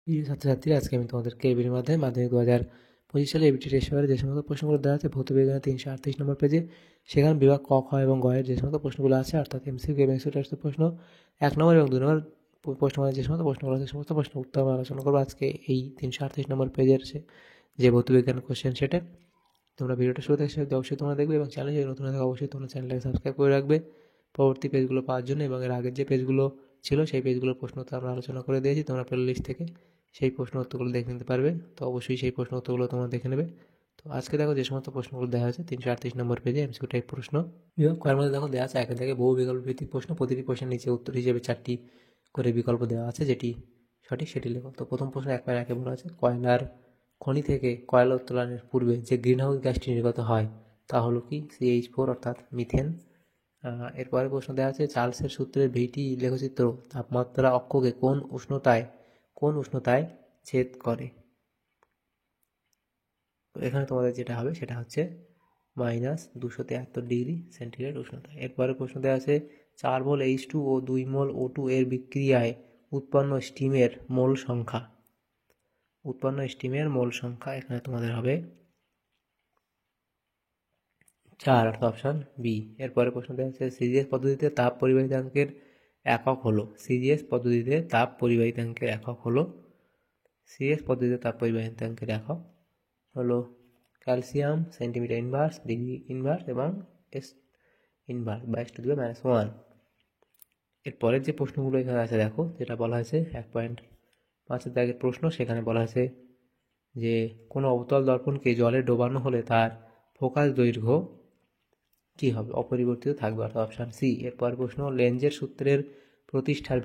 প্রিয় ছাত্রছাত্রীরা, আজকে আমি তোমাদেরকে এই ভিডিওর মাধ্যমে মাধ্যমিক 2025 সালে এবিটি টেস্ট পেপারে যে সমস্ত প্রশ্নগুলো দেওয়া আছে ভৌত বিজ্ঞানের 338 নম্বর পেজে, সেখানে বিভাগ ক, খ এবং গ এর যে সমস্ত প্রশ্নগুলো আছে, অর্থাৎ এমসিকিউ এবং এমসিকিউ টাইপসের প্রশ্ন 1 নম্বর এবং 2 নম্বর প্রশ্ন, মানে যে সমস্ত প্রশ্নগুলো আছে সমস্ত প্রশ্ন উত্তর আমরা আলোচনা করবো আজকে এই 338 নম্বর পেজের যে ভৌত বিজ্ঞান কোশ্চেন সেটে। তোমরা ভিডিওটা শুরু থেকে শেষ অবধি অবশ্যই তোমরা দেখবে এবং চ্যানেলে যদি নতুন হয়ে থাকো অবশ্যই তোমরা চ্যানেলটাকে সাবস্ক্রাইব করে রাখবে পরবর্তী পেজগুলো পাওয়ার জন্য। এবং এর আগের যে পেজগুলো ছিল সেই পেজগুলোর প্রশ্ন তো আমরা আলোচনা করে দিয়েছি, তোমরা প্লে লিস্ট থেকে সেই প্রশ্ন উত্তরগুলো দেখে নিতে পারবে। তো অবশ্যই সেই প্রশ্ন উত্তরগুলো তোমরা দেখে নেবে। তো আজকে দেখো যে সমস্ত প্রশ্নগুলো দেওয়া হয়েছে 338 নম্বর পেজে এমসিকিউ টাইপ প্রশ্ন। বিভাগ কয়ের মধ্যে দেখো দেওয়া আছে একে থেকে বহু বিকল্প ভিত্তিক প্রশ্ন, প্রতিটি প্রশ্নের নিচে উত্তর হিসেবে 4টি করে বিকল্প দেওয়া আছে, যেটি সঠিক সেটি লেখো। তো প্রথম প্রশ্ন 1.1 বলা আছে, কয়লার খনি থেকে কয়লা উত্তোলনের পূর্বে যে গ্রিনহাউস গ্যাসটি নির্গত হয় তা হলো কি? CH4 অর্থাৎ মিথেন। এরপরে প্রশ্ন দেওয়া আছে, চার্লসের সূত্রের ভিটি লেখচিত্র তাপমাত্রা অক্ষকে কোন উষ্ণতায় ছেদ করে? তো এখানে তোমাদের যেটা হবে সেটা হচ্ছে -273 ডিগ্রি সেন্টিগ্রেড উষ্ণতা। এরপরে প্রশ্ন দেওয়া আছে, 4 মোল H2 ও 2 মোল O2 এর বিক্রিয়ায় উৎপন্ন স্টিমের মোল সংখ্যা। এখানে তোমাদের হবে 4, অর্থাৎ অপশান বি। এরপরে প্রশ্ন দেওয়া আছে, সিজিএস পদ্ধতিতে তাপ পরিবাহিতাঙ্কের একক হলো। সিজিএস পদ্ধতিতে তাপ পরিবাহিতাঙ্কের একক হলো calcium centimetre inverse, degree inverse এবং এস ইনভার্স বা S⁻⁻1। এরপরের যে প্রশ্নগুলো এখানে আছে দেখো, যেটা বলা হয়েছে 1.5 দাগের প্রশ্ন, সেখানে বলা হয়েছে যে কোনো অবতল দর্পণকে জলে ডোবানো হলে তার ফোকাস দৈর্ঘ্য কী হবে? অপরিবর্তিত থাকবে, অর্থাৎ অপশান সি। এরপর প্রশ্ন, লেন্জের সূত্রের প্রতিষ্ঠার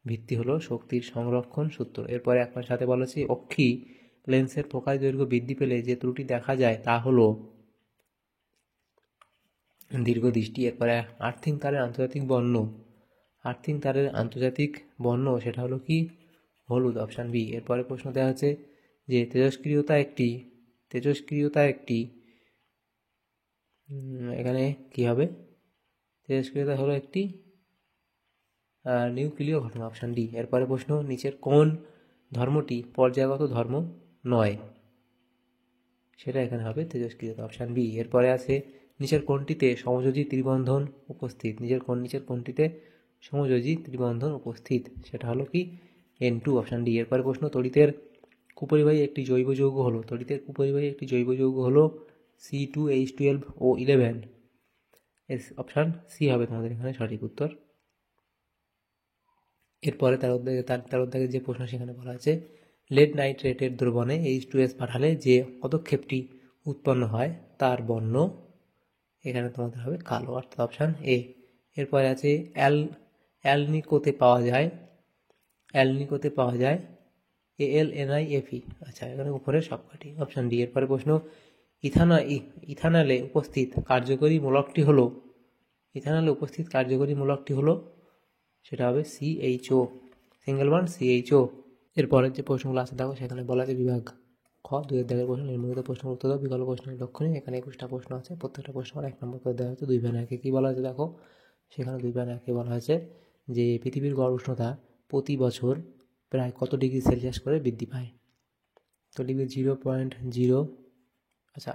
ভিত্তি হলো শক্তির সংরক্ষণ সূত্র। এরপরে একবার সাথে বলা হচ্ছে, অক্ষি লেন্সের ফোকাস দৈর্ঘ্য বৃদ্ধি পেলে যে ত্রুটি দেখা যায় তা হলো দীর্ঘদৃষ্টি। এরপরে আর্থিং তারের আন্তর্জাতিক বর্ণ সেটা হলো কি? হলুদ, অপশান বি। এরপরে প্রশ্ন দেওয়া হচ্ছে যে তেজস্ক্রিয়তা একটি এখানে কি হবে? তেজস্ক্রিয়তা হলো একটি নিউক্লিয় ঘটনা, অপশান ডি। এরপরে প্রশ্ন, নিচের কোন ধর্মটি পর্যায়গত ধর্ম নয়? সেটা এখানে হবে তেজস্ক্রিয়তা, অপশান বি। এরপরে আছে, নিচের কোনটিতে সমযোজী ত্রিবন্ধন উপস্থিত? সেটা হলো কি? N2, option D. এরপরে প্রশ্ন, তড়িতের কুপরিবাহী একটি জৈব যৌগ হলো C2H12O11। অপশান সি হবে তোমাদের এখানে সঠিক উত্তর। এরপরে 13 দাগের যে প্রশ্ন সেখানে বলা আছে, লেড নাইট্রেটের দ্রবণে H2S পাঠালে যে পদক্ষেপটি উৎপন্ন হয় তার বর্ণ, এখানে তোমাদের হবে কালো, অর্থাৎ অপশান এ। এরপরে আছে, অ্যালনিকোতে পাওয়া যায় ALNiFe। আচ্ছা, এখানে উপরে সবকটি, অপশান ডি। এরপরে প্রশ্ন, ইথানলে উপস্থিত কার্যকরী মূলকটি হলো সেটা হবে CHO, সিঙ্গেল বন্ড CHO। এরপরের যে প্রশ্নগুলো আছে দেখো, সেখানে বলা আছে বিভাগ খ 2 দাগের প্রশ্ন, নিম্নলিখিত প্রশ্নের উত্তর দাও, বিকল্প প্রশ্নের লক্ষণে। এখানে 21টা প্রশ্ন আছে, প্রত্যেকটা প্রশ্ন 1 নম্বর করে দেওয়া হয়েছে। 2.1 কী বলা হয়েছে দেখো, সেখানে 2.1 বলা হয়েছে যে পৃথিবীর গড় উষ্ণতা প্রতি বছর প্রায় কত ডিগ্রি সেলসিয়াস করে বৃদ্ধি পায়? তো লিখবে 0.0, আচ্ছা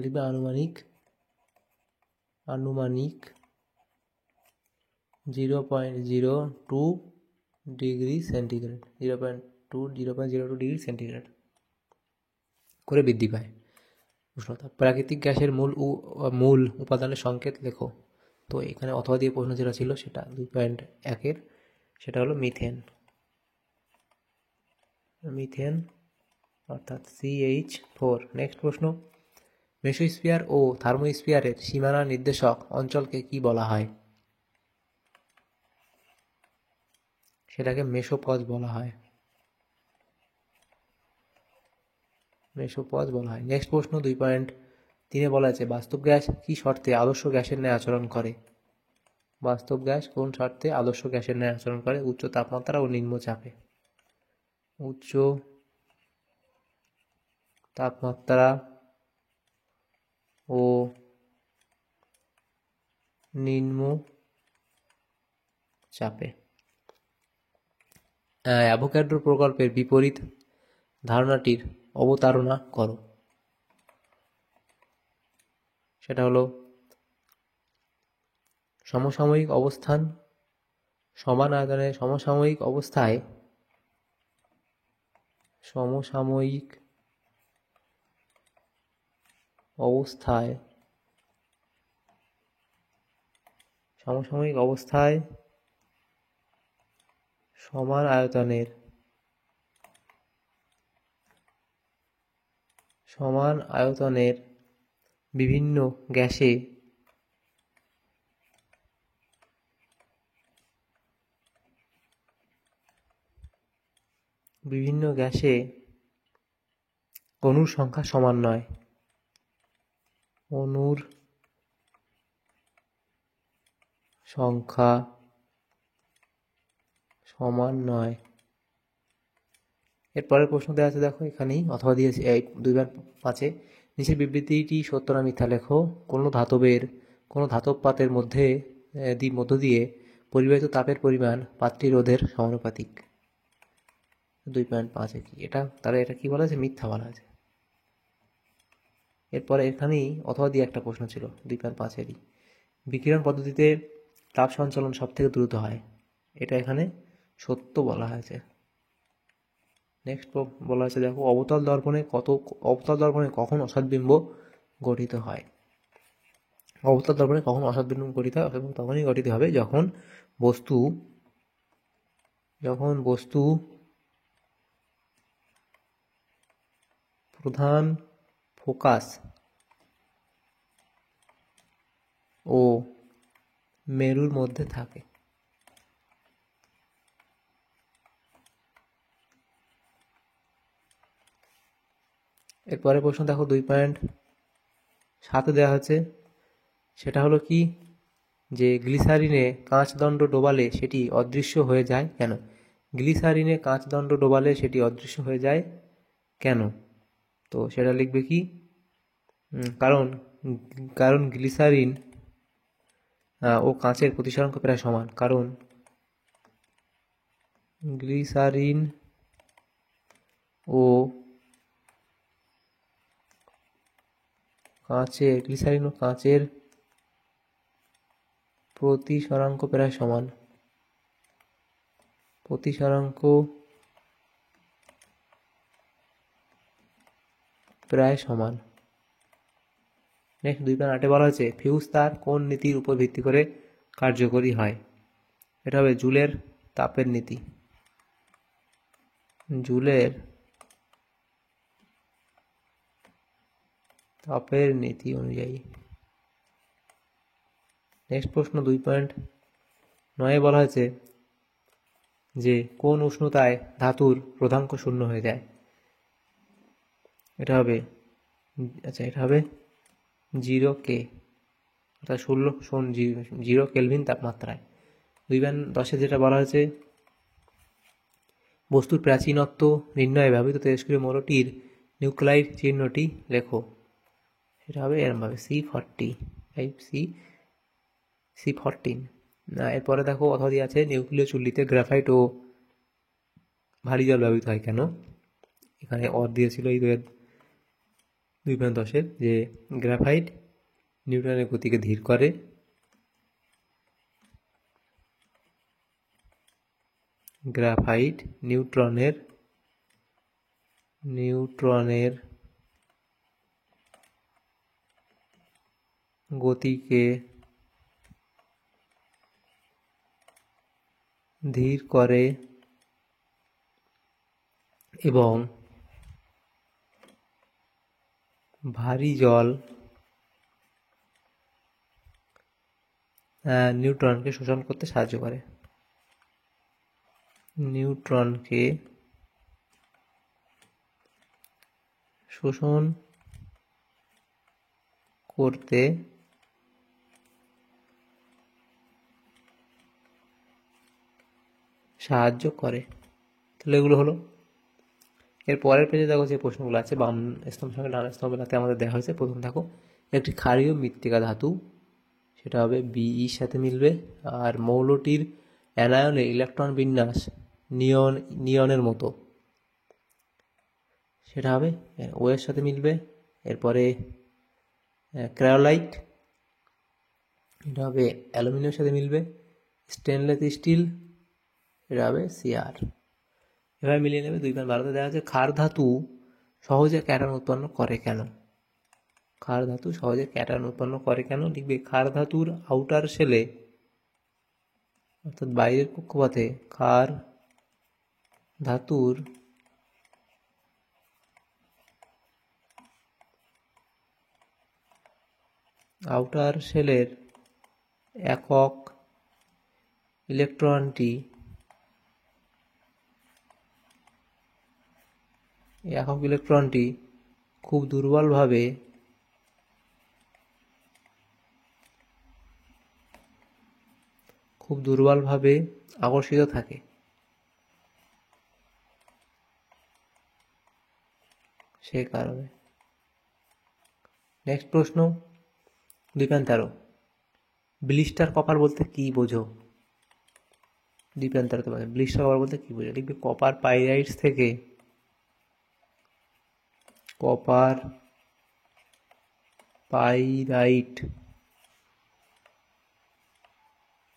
লিখবে আনুমানিক 0.02 ডিগ্রি সেন্টিগ্রেড, 0.02 ডিগ্রি সেন্টিগ্রেড করে বৃদ্ধি পায় উষ্ণতা। প্রাকৃতিক গ্যাসের মূল উপাদানের সংকেত লেখো। তো এখানে অথবা দিয়ে প্রশ্ন যেটা ছিল সেটা 2.1 সেটা হলো মিথেন অর্থাৎ CH4। নেক্সট প্রশ্ন, মেসোস্ফিয়ার ও থার্মোস্ফিয়ারের সীমানা নির্দেশক অঞ্চলকে কি বলা হয়? সেটাকে মেসোপজ বলা হয়। নেক্সট প্রশ্ন 2.3 বলা আছে, বাস্তব গ্যাস কি শর্তে আদর্শ গ্যাসের ন্যায় আচরণ করে? উচ্চ তাপমাত্রা ও নিম্ন চাপে। উচ্চ তাপমাত্রা ও নিম্ন চাপে। অ্যাভোগাড্রো প্রকল্পের বিপরীত ধারণাটির অবতারণা করো। সেটা হলো সমসাময়িক অবস্থায় সমসাময়িক অবস্থায় সমান আয়তনের বিভিন্ন গ্যাসে অণুর সংখ্যা সমান নয়। অণুর সংখ্যা সমান নয়। এরপরের প্রশ্ন দেওয়া আছে, দেখো এখানেই অথবা দিয়েছে 2/5 নিচের বিবৃতিটি সত্য না মিথ্যা লেখো। কোনো ধাতব পাতের মধ্য দিয়ে পরিবাহিত তাপের পরিমাণ পাতটি রোধের সমানুপাতিক। 2.5 কি এটা, তাহলে এটা কি বলা আছে? মিথ্যা বলা আছে। এরপরে এখানেই অথবা দিয়ে একটা প্রশ্ন ছিল 2.5-এরই, বিকিরণ পদ্ধতিতে তাপ সঞ্চালন সব থেকে দ্রুত হয়। এটা এখানে সত্য বলা হয়েছে। নেক্সট বলা আছে, দেখো অবতল দর্পণে কখন অসৎবিম্ব গঠিত হয়। অবতল দর্পণে কখন অসৎবিম্ব গঠিত হয়? এবং তখনই গঠিত হবে যখন বস্তু প্রধান ফোকাস ও মেরুর মধ্যে থাকে। এরপরে প্রশ্ন দেখো 2.7 দেওয়া হচ্ছে, সেটা হলো কি, যে গ্লিসারিনে কাঁচদণ্ড ডোবালে সেটি অদৃশ্য হয়ে যায় কেন? গ্লিসারিনে কাঁচদণ্ড ডোবালে সেটি অদৃশ্য হয়ে যায় কেন? তো সেটা লিখবে কি, কারণ গ্লিসারিন ও কাঁচের প্রতিসরাঙ্ক প্রায় সমান। কারণ গ্লিসারিন ও কাঁচের প্রতিসরাঙ্ক প্রায় সমান। নেক্সট 2.8 বলা হয়েছে, ফিউজ তার কোন নীতির উপর ভিত্তি করে কার্যকরী হয়? এটা হবে জুলের তাপের নীতি অনুযায়ী। নেক্সট প্রশ্ন 2.9 বলা হয়েছে যে কোন উষ্ণতায় ধাতুর রোধাঙ্ক শূন্য হয়ে যায়? এটা হবে 0K, অর্থাৎ 0 কেলভিন তাপমাত্রায়। 2.10 যেটা বলা হয়েছে, বস্তুর প্রাচীনত্ব নির্ণয়ে ব্যবহৃত তেজস্ক্রিয় মৌলটির নিউক্লাইড চিহ্নটি লেখো। সেটা হবে এরমভাবে C14। এরপরে দেখো অথবা দিয়ে আছে, নিউক্লিয় চুল্লিতে গ্রাফাইট ও ভারী জল ব্যবহৃত হয় কেন? এখানে দিয়েছিল এই 2.10 যে গ্রাফাইট নিউট্রনের গতিকে ধীর করে। গ্রাফাইট নিউট্রনের গতিকে ধীর করে এবং ভারী জল নিউট্রনকে শোষণ করতে সাহায্য করে। নিউট্রনকে শোষণ করতে সাহায্য করে। তাহলে এগুলো হলো। এর পরের পেজে দেখো যে প্রশ্নগুলো আছে, বাম স্তম্ভের সঙ্গে ডান স্তম্ভের আমাদের দেওয়া হয়েছে। প্রথম দেখো, একটি ক্ষারীয় মৃত্তিকা ধাতু, সেটা হবে Beর সাথে মিলবে। আর মৌলটির অ্যানায়নে ইলেকট্রন বিন্যাস নিয়নের মতো, সেটা হবে ও এর সাথে মিলবে। এরপরে ক্রায়োলাইট, এটা হবে অ্যালুমিনিয়ামের সাথে মিলবে। স্টেনলেস স্টিল, এটা হবে সিআর। এভাবে মিলিয়ে নেবে। 2.12 দেখা যাচ্ছে ক্ষার ধাতু সহজে ক্যাটায়ন উৎপন্ন করে কেন? ক্ষার ধাতু সহজে ক্যাটায়ন উৎপন্ন করে কেন? লিখবে ক্ষার ধাতুর আউটার শেলে অর্থাৎ বাইরের কক্ষপথে ক্ষার ধাতুর আউটার শেলের একক ইলেকট্রনটি খুব দুর্বলভাবে আকর্ষিত থাকে। সে কারণে। নেক্সট প্রশ্ন 2.13, ব্লিস্টার কপার বলতে কি বোঝো? 2.13 ব্লিস্টার কপার বলতে কি বোঝো? লিখবে কপার পাইরাইট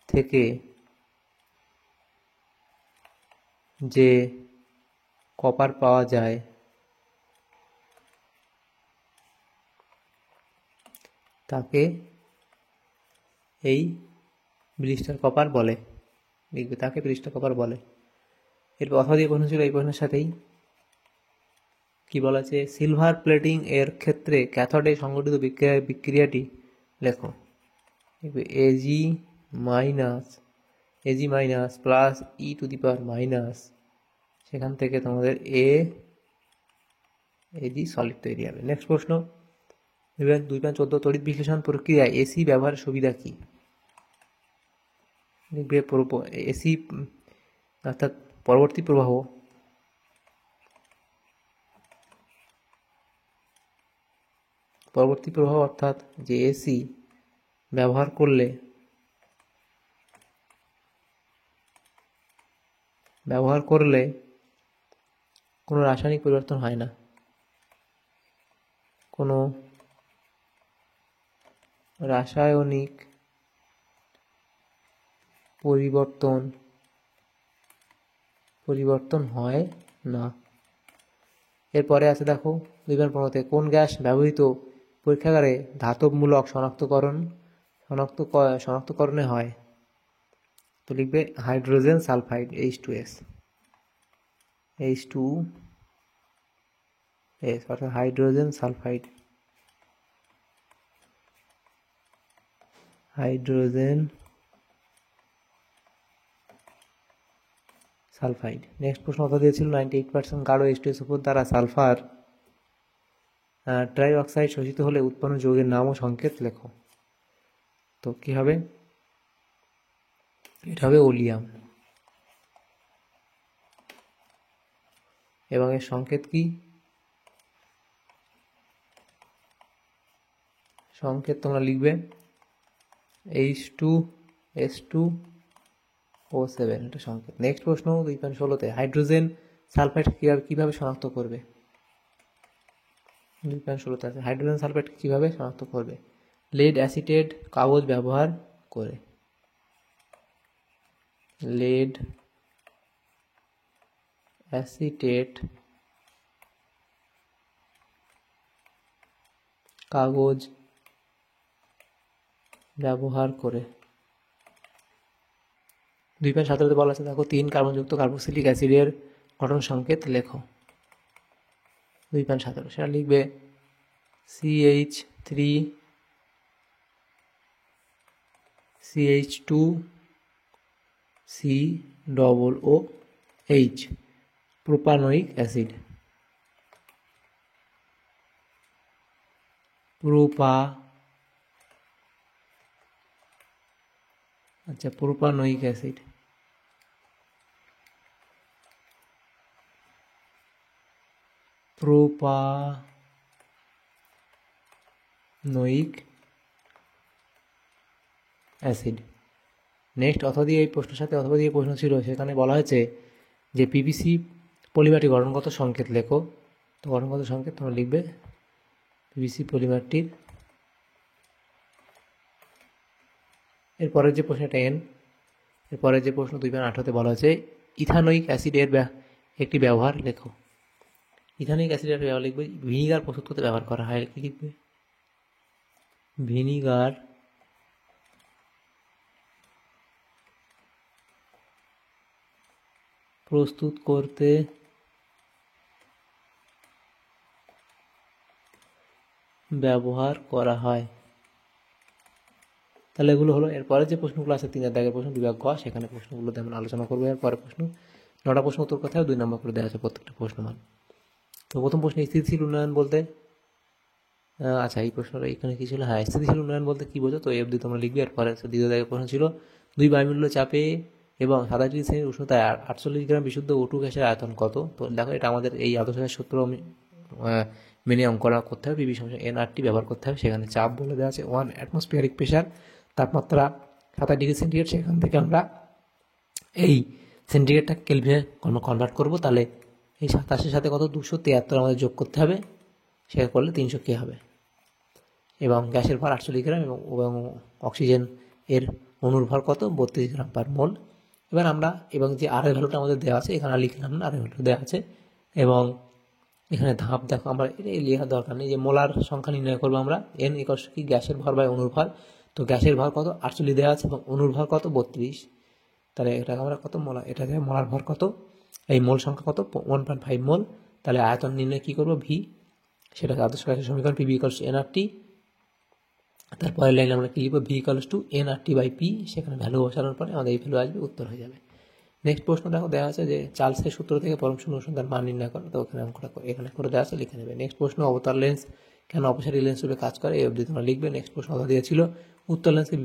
থেকে যে কপার পাওয়া যায় তাকে এই ব্লিস্টার কপার বলে। লিখবে তাকে ব্লিস্টার কপার বলে। এরপর অথবা দিয়ে প্রশ্ন ছিল, এই প্রশ্নের সাথেই কি বলা আছে? সিলভার প্লেটিং এর ক্ষেত্রে ক্যাথোডে সংঘটিত বিক্রিয়াটি লেখো। লিখবে AG minus plus E to the power minus, সেখান থেকে তোমাদের এজি সলিড তৈরি হবে। নেক্সট প্রশ্ন 2.14, তড়িৎ বিশ্লেষণ প্রক্রিয়ায় এসি ব্যবহারের সুবিধা কি? লিখবে এসি অর্থাৎ পরবর্তী প্রবাহ অর্থাৎ যে এসি ব্যবহার করলে কোনো রাসায়নিক পরিবর্তন হয় না। কোনো রাসায়নিক পরিবর্তন হয় না। এরপরে আছে দেখো 2.15, কোন গ্যাস ব্যবহৃত পরীক্ষাগারে ধাতবমূলক শনাক্তকরণে হয়? তো লিখবে হাইড্রোজেন সালফাইড, H2S অর্থাৎ হাইড্রোজেন সালফাইড। নেক্সট প্রশ্ন অর্থ দিয়েছিল 98% গাঢ় H2SO4 দ্বারা সালফার ট্রাই অক্সাইড শোষিত হলে উৎপন্ন যৌগের নাম ও সংকেত লেখো। তো কি হবে? এটা হবে ওলিয়াম। এবং এর সংকেত কি? সংকেত তোমরা লিখবে H2S2O7, এটা সংকেত। নেক্সট প্রশ্ন 2.16, হাইড্রোজেন সালফাইড কিভাবে শনাক্ত করবে? 2.16 আছে হাইড্রোজেন সালফাইড কিভাবে শনাক্ত করবে? লেড অ্যাসিটেট কাগজ ব্যবহার করে। লেড অ্যাসিটেট কাগজ ব্যবহার করে। 2.17 বলা আছে দেখো 3 কার্বনযুক্ত কার্বক্সিলিক অ্যাসিডের গঠন সংকেত লেখো। 2.17 সেটা লিখবে CH3CH2COOH, propanoic acid. Propanoic acid. Next অথবা দিয়ে এই প্রশ্নের সাথে অথবা দিয়ে প্রশ্ন ছিল, সেখানে বলা হয়েছে যে পিভিসি পলিমারটি গঠনগত সংকেত লেখো। তো গঠনগত সংকেত তোমরা লিখবে পিভিসি পলিমারটির। এরপরের যে প্রশ্নটা এরপরের যে প্রশ্ন 2.18-তে বলা হয়েছে ইথানোয়িক অ্যাসিডের একটি ব্যবহার লেখো। ইথানোয়িক অ্যাসিডের ব্যবহার লিখবে ভিনিগার প্রস্তুত করতে ব্যবহার করা হয়। কি লিখবে? ভিনিগার প্রস্তুত করতে ব্যবহার করা হয়। তাহলে এগুলো হলো। এরপরে যে প্রশ্নগুলো আছে 3 দাগের প্রশ্ন বিভাগ গ, সেখানে প্রশ্নগুলোতে আমরা আলোচনা করবো। এরপরে প্রশ্ন 9টা প্রশ্ন উত্তর কথা 2 নম্বর করে দেওয়া আছে প্রত্যেকটা প্রশ্নমান। তো প্রথম প্রশ্ন স্থিতিশীল উন্নয়ন বলতে, আচ্ছা এই প্রশ্নটা এখানে কি ছিল? হ্যাঁ, স্থিতিশীল উন্নয়ন বলতে কি বোঝো? তো এই অবধি তোমরা লিখবে। এরপরে দ্বিতীয় দাগের প্রশ্ন ছিল 2 বায়ুমণ্ডলীয় চাপে এবং 27°C উষ্ণতায় 48 গ্রাম বিশুদ্ধ O2 গ্যাসের আয়তন কত? তো দেখো এটা আমাদের এই আদর্শ গ্যাস সূত্র মেনে অঙ্ক করতে হবে। পিভি সমান nRT ব্যবহার করতে হবে। সেখানে চাপ বলে দেওয়া আছে 1 অ্যাটমসফিয়ারিক প্রেশার, তাপমাত্রা 27°C। সেখান থেকে আমরা এই সেন্টিগ্রেডটা কেলভিনে কনভার্ট করবো। তাহলে এই 27-এর সাথে কত 273 আমাদের যোগ করতে হবে। সেটা করলে 300 কে হবে। এবং গ্যাসের ভর 48 গ্রাম এবং অক্সিজেন এর অণুর ভর কত 32 গ্রাম পার মোল। এবার আমরা এবং যে আর এর ভ্যালুটা আমাদের দেওয়া আছে এখানে লিখলাম না, আর এর ভ্যালু দেওয়া আছে। এবং এখানে ধাপ দেখো, আমরা এটা লেখার দরকার নেই। যে মোলার সংখ্যা নির্ণয় করবো আমরা, n ইকুয়ালস কি গ্যাসের ভর বাই অণুর ভর। তো গ্যাসের ভর কত 48 দেওয়া আছে এবং অণুর ভর কত 32। তাহলে এটাকে আমরা কত মোলার, এটাকে মোলার ভর কত, এই মোল সংখ্যা কত 1.5 মোল। তাহলে আয়তন নির্ণয় কী করবো? ভি, সেটাকে আদর্শ গ্যাসের সমীকরণ পিভি ইকুয়ালস nRT। তারপরের লাইনে আমরা কি লিখবো? V equals to nRT by P. সেখানে ভ্যালু বসানোর পরে আমাদের এই ভ্যালু আসবে, উত্তর হয়ে যাবে। নেক্সট প্রশ্ন দেখো দেওয়া আছে যে চার্লসের সূত্র থেকে পরম শূন্য অনুসন্ধান মান নির্ণয় করো। তো এখানে করে দেওয়া আছে, লিখে নেবে। নেক্সট প্রশ্ন অবতার লেন্স কেন অপসারী লেন্স রূপে কাজ করে? এই অবধি তোমরা লিখবে। নেক্সট প্রশ্ন দিয়েছিল উত্তর লেন্সকে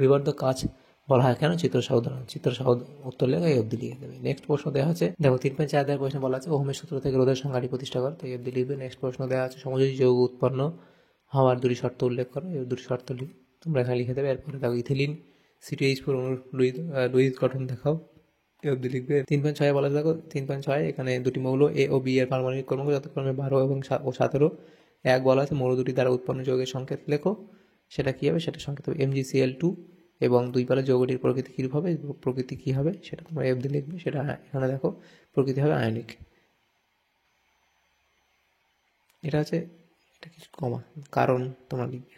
বিবর্ধক কাঁচ বলা হয় কেন? চিত্রসহ উত্তর লেখা এই অবধি লিখে দেবে। নেক্সট প্রশ্ন দেওয়া আছে দেখো 3.4 প্রশ্ন বলা আছে ওহমের সূত্র থেকে রোধের সংখ্যাটি প্রতিষ্ঠা করো। তো এই অবধি লিখবে। নেক্সট প্রশ্ন দেওয়া আছে সমযোজী যৌগ উৎপন্ন হওয়ার দুটি শর্ত উল্লেখ করো। এই দুটি শর্ত তোমরা এখানে লিখে দেবে। এরপরে দেখো ইথিলিন CTH4 অণুর লুইস গঠন দেখাও। এই অবধি লিখবে। 3.6 বলা দেখো 3.6 এখানে দুটি মৌল A ও B এর পারমাণবিক ক্রমাঙ্ক যথাক্রমে 12 এবং 17। এক বলা আছে মৌল দুটি দ্বারা উৎপন্ন যৌগের সংকেত লেখো। সেটা কী হবে? সেটা সংকেত হবে MgCl2। এবং 2 পালে যৌগটির প্রকৃতি কী হবে? প্রকৃতি কী হবে সেটা তোমরা অবধি লিখবে। সেটা এখানে দেখো প্রকৃতি হবে আয়নিক। এটা হচ্ছে এটা কিছু কমা কারণ তোমরা লিখবে।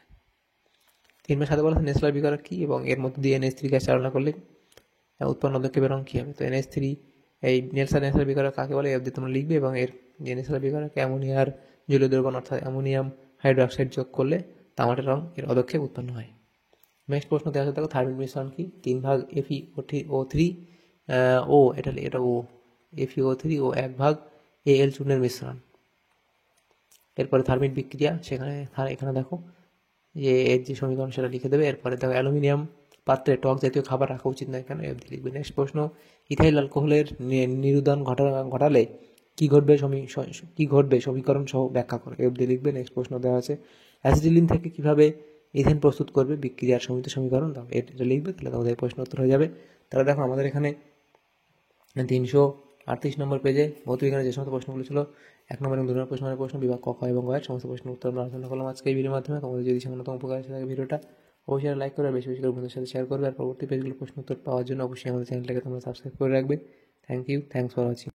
3.7 বলা আছে নেসলার বিকারক কী এবং এর মধ্যে দিয়ে NH3 গ্যাস চালনা করলে উৎপন্ন অদক্ষেপের রং কী হবে? তো NH3 এই নেসলার বিকারক কাকে বলে এই অবধি তোমরা লিখবে। এবং এর যে নেসলার বিকারক অ্যামোনিয়ার জলীয় দ্রবণ অর্থাৎ অ্যামোনিয়াম হাইড্রোক্সাইড যোগ করলে তামাটের রং এর অদক্ষেপ উৎপন্ন হয়। নেক্সট প্রশ্ন দেওয়া আছে দেখো থার্মিক মিশ্রণ কি? 3 ভাগ FeO3 ও এটা ও FeO3 ও 1 ভাগ Al চূর্ণের মিশ্রণ। এরপরে থার্মিক বিক্রিয়া, এখানে দেখো যে এর যে সমীকরণ সেটা লিখে দেবে। এরপরে দেখো অ্যালুমিনিয়াম পাত্রে টক জাতীয় খাবার রাখা উচিত নয় কেন? এর লিখবে। নেক্সট প্রশ্ন ইথাইল অ্যালকোহলের নিরুদন ঘটালে কি ঘটবে সমীকরণ সহ ব্যাখ্যা করো। এর লিখবে। নেক্সট প্রশ্ন দেওয়া আছে অ্যাসিটিলিন থেকে কিভাবে ইথেন প্রস্তুত করবে বিক্রিয়ার সমিত সমীকরণ দাও। এটা লিখবে। তাহলে তোমাদের প্রশ্ন উত্তর হয়ে যাবে। তাহলে দেখো আমাদের এখানে 338 নম্বর পেজে ভৌতবিজ্ঞানের যে সমস্ত প্রশ্নগুলো ছিল 1 নম্বর এবং 2 নম্বর প্রশ্ন বিভাগ ক, খ এবং গ এর সমস্ত প্রশ্ন উত্তর আমরা আলোচনা করলাম আজকে এই ভিডিওর মাধ্যমে। তোমাদের যদি সামান্যতম উপকার এসে থাকে ভিডিওটা অবশ্যই লাইক করে বেশি বেশি করে বন্ধুদের সাথে শেয়ার করবে। আর পরবর্তী পেজগুলো প্রশ্ন উত্তর পাওয়ার জন্য অবশ্যই আমাদের চ্যানেলটাকে তোমরা সাবস্ক্রাইব করে রাখবে। Thanks for watching.